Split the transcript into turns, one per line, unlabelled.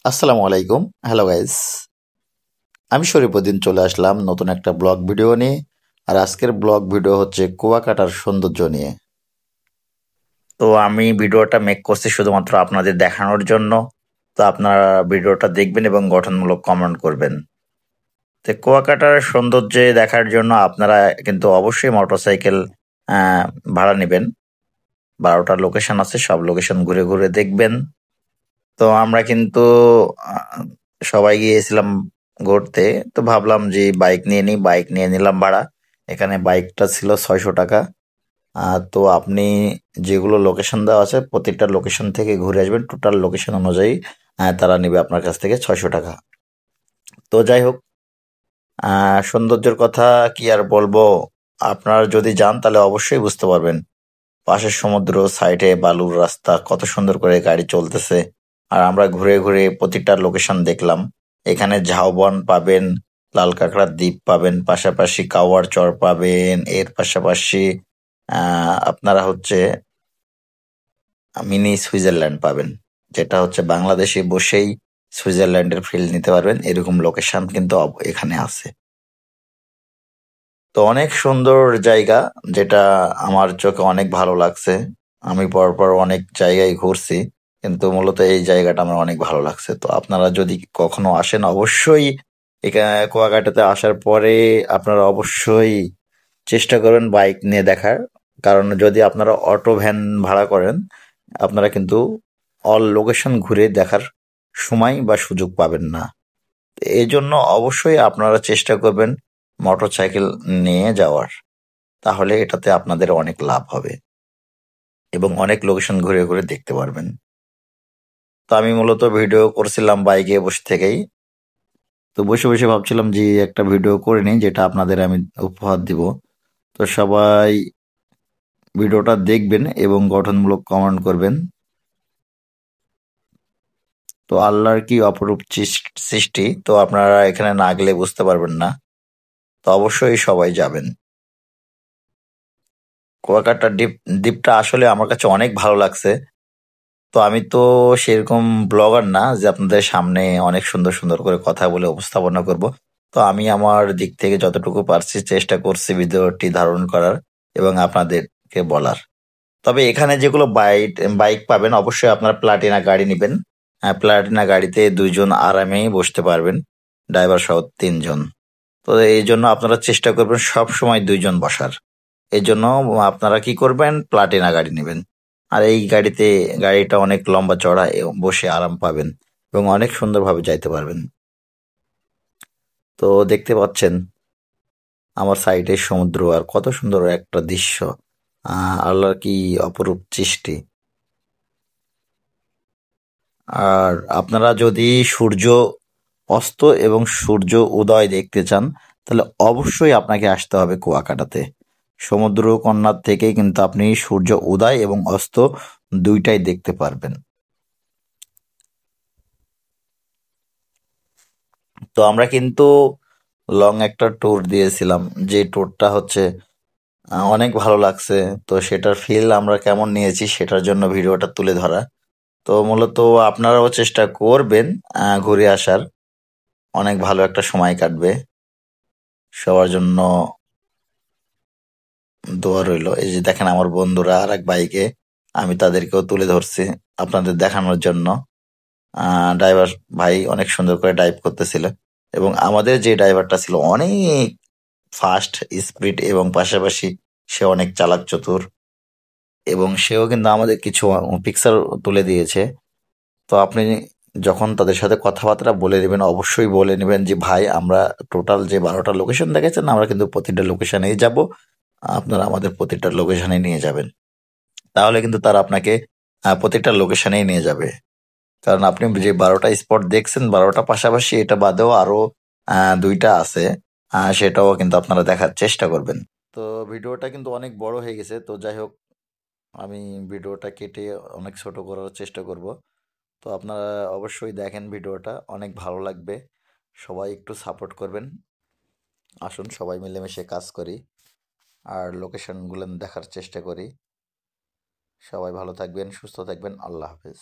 আসসালামু আলাইকুম। Hello guys, আমি শরীফুদ্দিন চলে আসলাম নতুন একটা ব্লগ ভিডিও নিয়ে। আর আজকের ব্লগ ভিডিও হচ্ছে কুয়াকাটার সৌন্দর্য নিয়ে। তো আমি ভিডিওটা মেক করছি শুধুমাত্র আপনাদের দেখানোর জন্য। তো আপনারা ভিডিওটা দেখবেন এবং গঠনমূলক কমেন্ট করবেন। তো কুয়াকাটার সৌন্দর্য দেখার জন্য আপনারা কিন্তু অবশ্যই মোটরসাইকেল আহ, ভাড়া নেবেন। 12টা লোকেশন আছে, সব লোকেশন ঘুরে ঘুরে দেখবেন। তো আমরা কিন্তু আহ, সবাই গিয়েছিলাম ঘুরতে। তো ভাবলাম যে বাইক নিয়ে নিই, বাইক নিয়ে নিলাম ভাড়া। এখানে বাইকটা ছিল 600 টাকা। তো আপনি যেগুলো লোকেশন দেওয়া আছে প্রত্যেকটা লোকেশন থেকে ঘুরে আসবেন, টোটাল লোকেশন অনুযায়ী তারা নেবে আপনার কাছ থেকে 600 টাকা। তো যাই হোক, সৌন্দর্যের কথা কি আর বলবো। আপনারা যদি যান তাহলে অবশ্যই বুঝতে পারবেন। পাশের সমুদ্র, সাইডে বালুর রাস্তা, কত সুন্দর করে গাড়ি চলতেছে। আর আমরা ঘুরে ঘুরে প্রতিটা লোকেশন দেখলাম। এখানে ঝাউবন পাবেন, লাল কাঁকড়ার দ্বীপ পাবেন, পাশাপাশি কাওয়ার চর পাবেন। এর পাশাপাশি আপনারা হচ্ছে মিনি সুইজারল্যান্ড পাবেন, যেটা হচ্ছে বাংলাদেশে বসেই সুইজারল্যান্ডের ফিল নিতে পারবেন। এরকম লোকেশন কিন্তু এখানে আছে। তো অনেক সুন্দর জায়গা, যেটা আমার চোখে অনেক ভালো লাগছে। আমি পরপর অনেক জায়গায় ঘুরছি, কিন্তু মূলত এই জায়গাটা আমার অনেক ভালো লাগছে। তো আপনারা যদি কখনো আসেন অবশ্যই এখানে কুয়াকাটাতে আসার পরে আপনারা অবশ্যই চেষ্টা করবেন বাইক নিয়ে দেখার। কারণ যদি আপনারা অটো ভ্যান ভাড়া করেন, আপনারা কিন্তু অল লোকেশন ঘুরে দেখার সময় বা সুযোগ পাবেন না। এই জন্য অবশ্যই আপনারা চেষ্টা করবেন মোটরসাইকেল নিয়ে যাওয়ার। তাহলে এটাতে আপনাদের অনেক লাভ হবে এবং অনেক লোকেশন ঘুরে ঘুরে দেখতে পারবেন। তো আমি মূলত ভিডিও করছিলাম বাইকে বসে থেকেই। তো বসে বসে ভাবছিলাম যে একটা ভিডিও করে নিই, যেটা আপনাদের আমি উপহার দিব। তো সবাই ভিডিওটা দেখবেন এবং গঠনমূলক কমেন্ট করবেন। তো আল্লাহর কি অপরূপ সৃষ্টি, তো আপনারা এখানে না গেলে বুঝতে পারবেন না। তো অবশ্যই সবাই যাবেন। কুয়াকাটা দ্বীপটা আসলে আমার কাছে অনেক ভালো লাগছে। তো আমি তো সেরকম ব্লগার না যে আপনাদের সামনে অনেক সুন্দর সুন্দর করে কথা বলে উপস্থাপনা করব। তো আমি আমার দিক থেকে যতটুকু পারছি চেষ্টা করছি ভিডিওটি ধারণ করার এবং আপনাদেরকে বলার। তবে এখানে যেগুলো বাইক বাইক পাবেন, অবশ্যই আপনারা প্লাটিনা গাড়ি নেবেন। প্লাটিনা গাড়িতে 2 জন আরামেই বসতে পারবেন, ড্রাইভার সহ 3 জন। তো এই জন্য আপনারা চেষ্টা করবেন সব সময় 2 জন বসার। এই জন্য আপনারা কি করবেন, প্লাটিনা গাড়ি নেবেন। আর এই গাড়িটা অনেক লম্বা চড়া এবং বসে আরাম পাবেন এবং অনেক সুন্দরভাবে যাইতে পারবেন। তো দেখতে পাচ্ছেন আমার সাইডে সমুদ্র, আর কত সুন্দর একটা দৃশ্য। আল্লাহর কি অপরূপ সৃষ্টি। আর আপনারা যদি সূর্য অস্ত এবং সূর্য উদয় দেখতে চান, তাহলে অবশ্যই আপনাকে আসতে হবে কুয়াকাটাতে। সমুদ্র কন্যার থেকেই কিন্তু আপনি সূর্য উদয় এবং অস্ত দুইটাই দেখতে পারবেন। তো আমরা কিন্তু লং একটা ট্যুর দিয়েছিলাম, যে ট্যুরটা হচ্ছে অনেক ভালো লাগছে। তো সেটার ফিল আমরা কেমন নিয়েছি সেটার জন্য ভিডিওটা তুলে ধরা। তো মূলত আপনারাও চেষ্টা করবেন ঘুরে আসার। অনেক ভালো একটা সময় কাটবে সবার জন্য। দোয়া রইলো। এই যে দেখেন আমার বন্ধুরা আর এক বাইকে, আমি তাদেরকেও তুলে ধরছি আপনাদের দেখানোর জন্য। ড্রাইভার ভাই অনেক সুন্দর করে ড্রাইভ করতেছিল এবং আমাদের যে ড্রাইভারটা ছিল অনেক ফাস্ট স্পিড এবং পাশাপাশি সে অনেক চালাক চতুর এবং সেও কিন্তু আমাদের কিছু পিকচার তুলে দিয়েছে। তো আপনি যখন তাদের সাথে কথাবার্তা বলে নেবেন, অবশ্যই বলে নেবেন যে ভাই আমরা টোটাল যে 12টা লোকেশন দেখেছেন আমরা কিন্তু প্রতিটা লোকেশনেই যাব, আপনারা আমাদের প্রতিটা লোকেশনে নিয়ে যাবেন। তাহলে কিন্তু তারা আপনাকে প্রতিটা লোকেশনেই নিয়ে যাবে। কারণ আপনি যে 12টা স্পট দেখছেন, 12টা পাশাপাশি এটা বাদেও আরো 2টা আছে। সেটাও কিন্তু আপনারা দেখার চেষ্টা করবেন। তো ভিডিওটা কিন্তু অনেক বড় হয়ে গেছে। তো যাই হোক, আমি ভিডিওটা কেটে অনেক ছোট করার চেষ্টা করব। তো আপনারা অবশ্যই দেখেন ভিডিওটা, অনেক ভালো লাগবে। সবাই একটু সাপোর্ট করবেন। আসুন সবাই মিলেমিশে কাজ করি আর লোকেশনগুলো দেখার চেষ্টা করি। সবাই ভালো থাকবেন, সুস্থ থাকবেন। আল্লাহ হাফেজ।